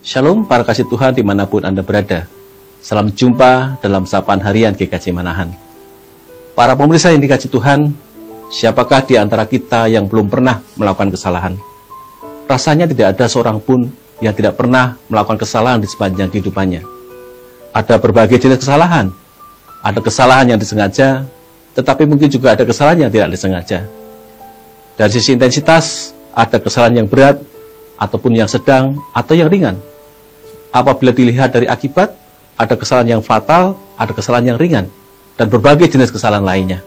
Shalom para kasih Tuhan dimanapun Anda berada. Salam jumpa dalam sapaan harian GKJ Manahan. Para pemirsa yang dikasih Tuhan, siapakah di antara kita yang belum pernah melakukan kesalahan? Rasanya tidak ada seorang pun yang tidak pernah melakukan kesalahan di sepanjang kehidupannya. Ada berbagai jenis kesalahan. Ada kesalahan yang disengaja, tetapi mungkin juga ada kesalahan yang tidak disengaja. Dari sisi intensitas, ada kesalahan yang berat, ataupun yang sedang, atau yang ringan. Apabila dilihat dari akibat, ada kesalahan yang fatal, ada kesalahan yang ringan, dan berbagai jenis kesalahan lainnya.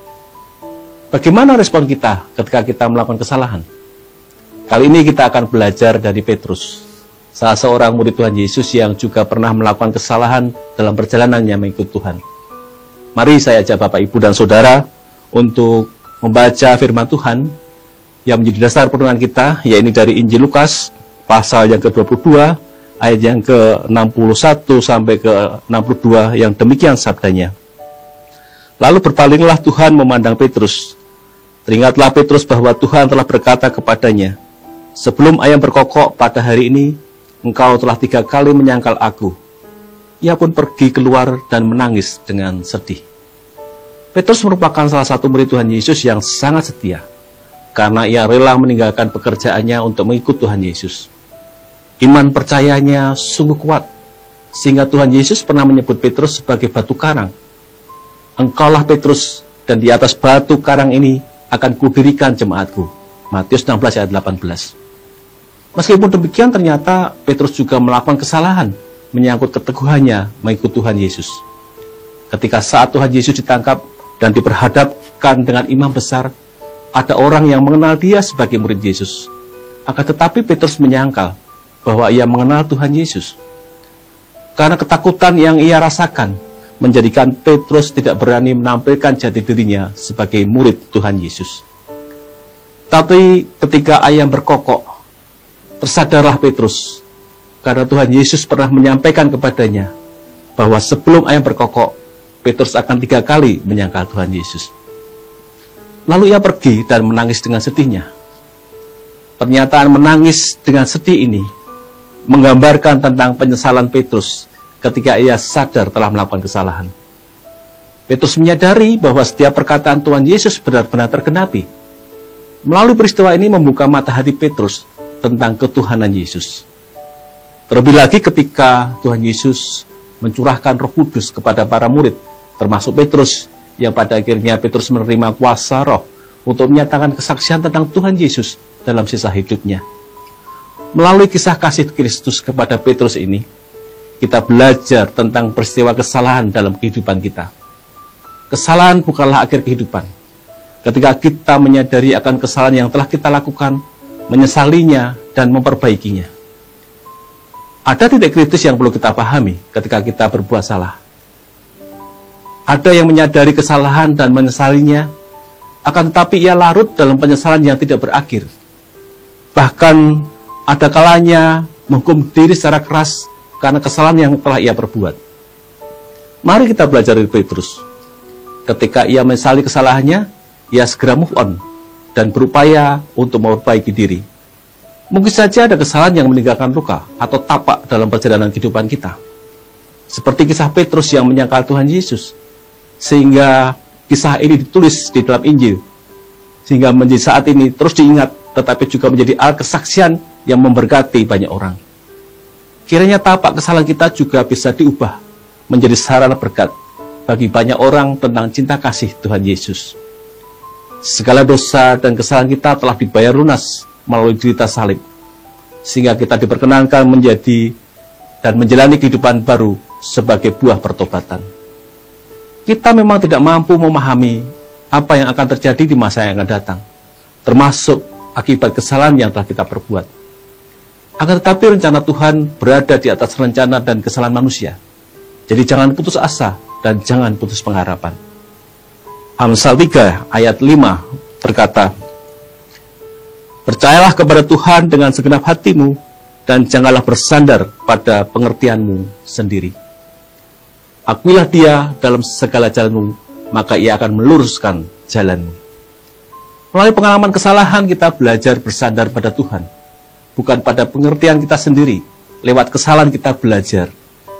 Bagaimana respon kita ketika kita melakukan kesalahan? Kali ini kita akan belajar dari Petrus, salah seorang murid Tuhan Yesus yang juga pernah melakukan kesalahan dalam perjalanannya mengikut Tuhan. Mari saya ajak Bapak, Ibu, dan Saudara untuk membaca firman Tuhan yang menjadi dasar perenungan kita, yaitu dari Injil Lukas, pasal yang ke-22, ayat yang ke-61 sampai ke-62, yang demikian sabdanya. Lalu berpalinglah Tuhan memandang Petrus. Teringatlah Petrus bahwa Tuhan telah berkata kepadanya, "Sebelum ayam berkokok pada hari ini, engkau telah 3 kali menyangkal aku." Ia pun pergi keluar dan menangis dengan sedih. Petrus merupakan salah satu murid Tuhan Yesus yang sangat setia, karena ia rela meninggalkan pekerjaannya untuk mengikut Tuhan Yesus. Iman percayanya sungguh kuat, sehingga Tuhan Yesus pernah menyebut Petrus sebagai batu karang. "Engkaulah Petrus, dan di atas batu karang ini akan kudirikan jemaatku." Matius 16 ayat 18. Meskipun demikian, ternyata Petrus juga melakukan kesalahan menyangkut keteguhannya mengikut Tuhan Yesus. Ketika saat Tuhan Yesus ditangkap dan diperhadapkan dengan imam besar, ada orang yang mengenal dia sebagai murid Yesus. Akan tetapi Petrus menyangkal bahwa ia mengenal Tuhan Yesus. Karena ketakutan yang ia rasakan menjadikan Petrus tidak berani menampilkan jati dirinya sebagai murid Tuhan Yesus. Tapi ketika ayam berkokok, tersadarlah Petrus, karena Tuhan Yesus pernah menyampaikan kepadanya bahwa sebelum ayam berkokok, Petrus akan 3 kali menyangkal Tuhan Yesus. Lalu ia pergi dan menangis dengan sedihnya. Pernyataan menangis dengan sedih ini menggambarkan tentang penyesalan Petrus ketika ia sadar telah melakukan kesalahan. Petrus menyadari bahwa setiap perkataan Tuhan Yesus benar-benar tergenapi. Melalui peristiwa ini membuka mata hati Petrus tentang ketuhanan Yesus. Terlebih lagi ketika Tuhan Yesus mencurahkan Roh Kudus kepada para murid, termasuk Petrus, yang pada akhirnya Petrus menerima kuasa Roh untuk menyatakan kesaksian tentang Tuhan Yesus dalam sisa hidupnya. Melalui kisah kasih Kristus kepada Petrus ini, kita belajar tentang peristiwa kesalahan dalam kehidupan kita. Kesalahan bukanlah akhir kehidupan. Ketika kita menyadari akan kesalahan yang telah kita lakukan, menyesalinya, dan memperbaikinya. Ada titik kritis yang perlu kita pahami ketika kita berbuat salah. Ada yang menyadari kesalahan dan menyesalinya, akan tetapi ia larut dalam penyesalan yang tidak berakhir. Bahkan ada kalanya menghukum diri secara keras karena kesalahan yang telah ia perbuat. Mari kita belajar dari Petrus. Ketika ia menyesali kesalahannya, ia segera move on dan berupaya untuk memperbaiki diri. Mungkin saja ada kesalahan yang meninggalkan luka atau tapak dalam perjalanan kehidupan kita. Seperti kisah Petrus yang menyangkal Tuhan Yesus, sehingga kisah ini ditulis di dalam Injil, sehingga menjadi saat ini terus diingat, tetapi juga menjadi alat kesaksian yang memberkati banyak orang. Kiranya tapak kesalahan kita juga bisa diubah menjadi sarana berkat bagi banyak orang tentang cinta kasih Tuhan Yesus. Segala dosa dan kesalahan kita telah dibayar lunas melalui derita salib, sehingga kita diperkenankan menjadi dan menjalani kehidupan baru sebagai buah pertobatan. Kita memang tidak mampu memahami apa yang akan terjadi di masa yang akan datang, termasuk akibat kesalahan yang telah kita perbuat. Akan tetapi rencana Tuhan berada di atas rencana dan kesalahan manusia. Jadi jangan putus asa dan jangan putus pengharapan. Amsal 3 ayat 5 berkata, "Percayalah kepada Tuhan dengan segenap hatimu, dan janganlah bersandar pada pengertianmu sendiri. Akuilah Dia dalam segala jalanmu, maka Ia akan meluruskan jalanmu." Melalui pengalaman kesalahan kita belajar bersandar pada Tuhan, bukan pada pengertian kita sendiri, lewat kesalahan kita belajar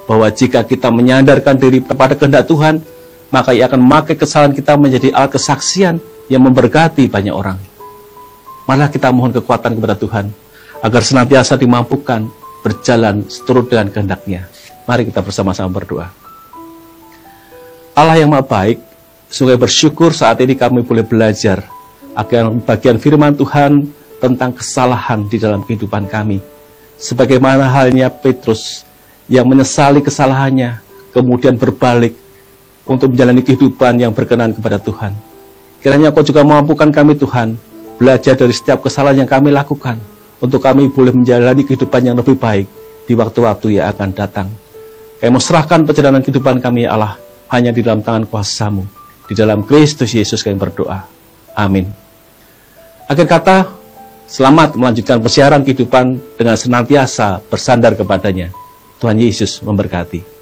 bahwa jika kita menyandarkan diri kepada kehendak Tuhan, maka Ia akan memakai kesalahan kita menjadi alat kesaksian yang memberkati banyak orang. Malah kita mohon kekuatan kepada Tuhan agar senantiasa dimampukan berjalan seturut dengan kehendak-Nya. Mari kita bersama-sama berdoa. Allah yang Maha Baik, sungguh bersyukur saat ini kami boleh belajar agar bagian firman Tuhan tentang kesalahan di dalam kehidupan kami. Sebagaimana halnya Petrus yang menyesali kesalahannya, kemudian berbalik untuk menjalani kehidupan yang berkenan kepada Tuhan. Kiranya Kau juga memampukan kami Tuhan, belajar dari setiap kesalahan yang kami lakukan, untuk kami boleh menjalani kehidupan yang lebih baik di waktu-waktu yang akan datang. Kami mau serahkan perjalanan kehidupan kami ya Allah, hanya di dalam tangan kuasa-Mu. Di dalam Kristus Yesus kami berdoa. Amin. Akhir kata, selamat melanjutkan persiaran kehidupan dengan senantiasa bersandar kepadanya. Tuhan Yesus memberkati.